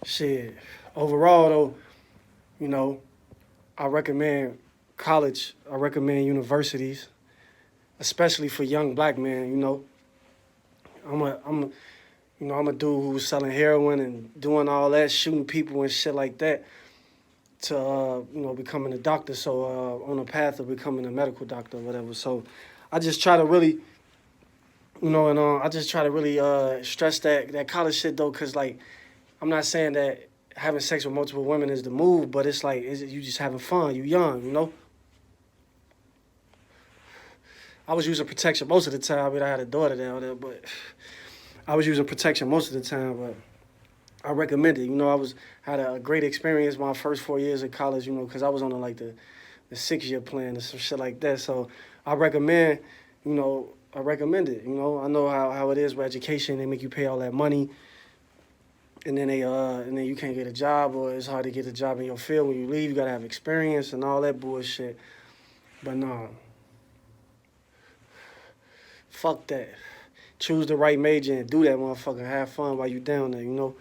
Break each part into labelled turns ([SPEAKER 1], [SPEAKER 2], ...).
[SPEAKER 1] Shit. Overall, though, you know, I recommend college. I recommend universities, especially for young black men. I'm a dude who's selling heroin and doing all that, shooting people and shit like that to becoming a doctor. So on a path of becoming a medical doctor or whatever. So I just try to really, I just try to really stress that college shit though, cause like I'm not saying that having sex with multiple women is the move, but it's like you just having fun. You young. I was using protection most of the time. I mean, I had a daughter down there, but I was using protection most of the time. But I recommend it. I had a great experience my first 4 years of college. Because I was on the 6 year plan or some shit like that. So I recommend, I recommend it. I know how it is with education. They make you pay all that money, and then you can't get a job, or it's hard to get a job in your field when you leave. You gotta have experience and all that bullshit. But no, fuck that. Choose the right major and do that motherfucker. Have fun while you down there.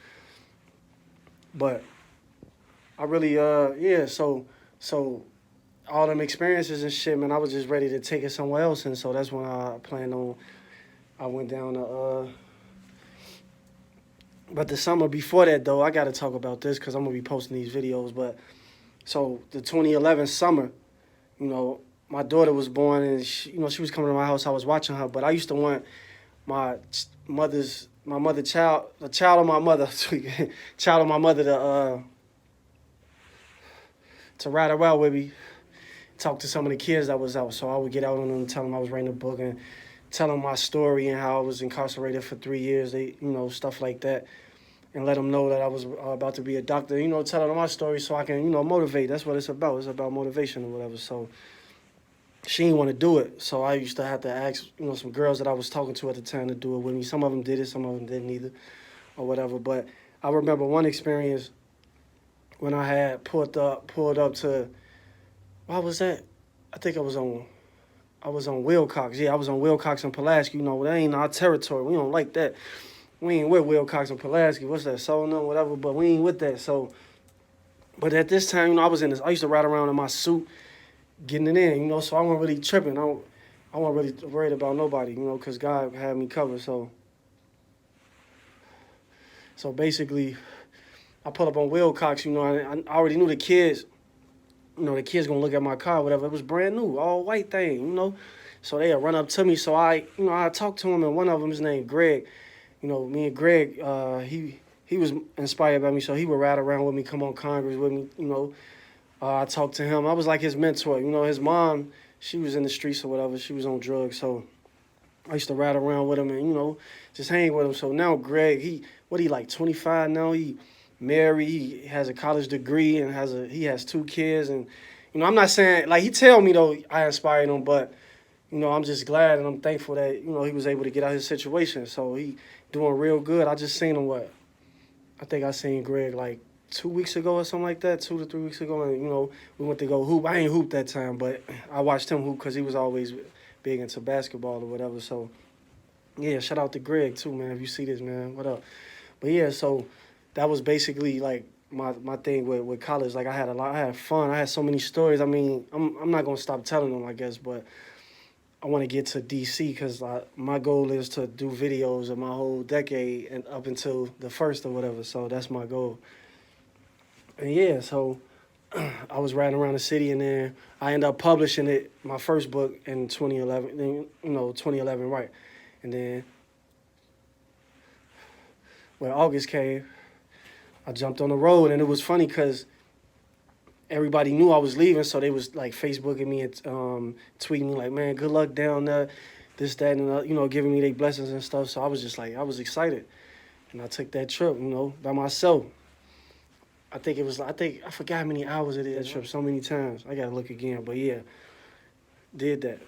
[SPEAKER 1] But I really yeah. So all them experiences and shit, man. I was just ready to take it somewhere else, and so that's when I planned on. I went down to. But the summer before that, though, I got to talk about this because I'm gonna be posting these videos. But so the 2011 summer, you know, my daughter was born, and she was coming to my house. I was watching her, but I used to want my mother child, the child of my mother, child of my mother to ride around with me, talk to some of the kids that was out. So I would get out on them, tell them I was writing a book, and tell them my story and how I was incarcerated for 3 years. Stuff like that, and let them know that I was about to be a doctor. Tell them my story so I can motivate. That's what it's about. It's about motivation or whatever. So she didn't want to do it. So I used to have to ask some girls that I was talking to at the time to do it with me. Some of them did it, some of them didn't either, or whatever. But I remember one experience when I had pulled up to, what was that? I think I was on Wilcox. Yeah, I was on Wilcox and Pulaski. That ain't our territory. We don't like that. We ain't with Wilcox and Pulaski. What's that? Solon, whatever. But we ain't with that. So, but at this time, I was in this. I used to ride around in my suit, getting it in. So I wasn't really tripping. I wasn't really worried about nobody. Because God had me covered. So basically, I pulled up on Wilcox. I already knew the kids. The kids gonna look at my car, whatever. It was brand new, all white thing. So they run up to me. So I talked to him, and one of them is named Greg. Me and Greg, he was inspired by me, so he would ride around with me, come on Congress with me. I talked to him. I was like his mentor. His mom, she was in the streets or whatever. She was on drugs, so I used to ride around with him and just hang with him. So now Greg, he like 25 now. He married. He has a college degree and he has 2 kids. And I'm not saying like he tell me though I inspired him, but I'm just glad and I'm thankful that he was able to get out of his situation. So he doing real good. I just seen him I think I seen Greg like 2 weeks ago or something like that, 2 to 3 weeks ago, and we went to go hoop. I ain't hooped that time, but I watched him hoop because he was always big into basketball or whatever. So yeah, shout out to Greg too, man. If you see this, man, what up? But yeah, so that was basically like my thing with college. Like I had fun. I had so many stories. I mean, I'm not gonna stop telling them, I guess, but I want to get to DC because my goal is to do videos of my whole decade and up until the first or whatever. So that's my goal. And yeah, so I was riding around the city, and then I ended up publishing my first book in 2011. 2011, right? And then when August came, I jumped on the road, and it was funny because everybody knew I was leaving, so they was like Facebooking me and tweeting me like, "Man, good luck down there," this, that, and giving me their blessings and stuff. So I was just like, I was excited, and I took that trip, by myself. I forgot how many hours it is. That trip so many times. I gotta look again, but yeah, did that.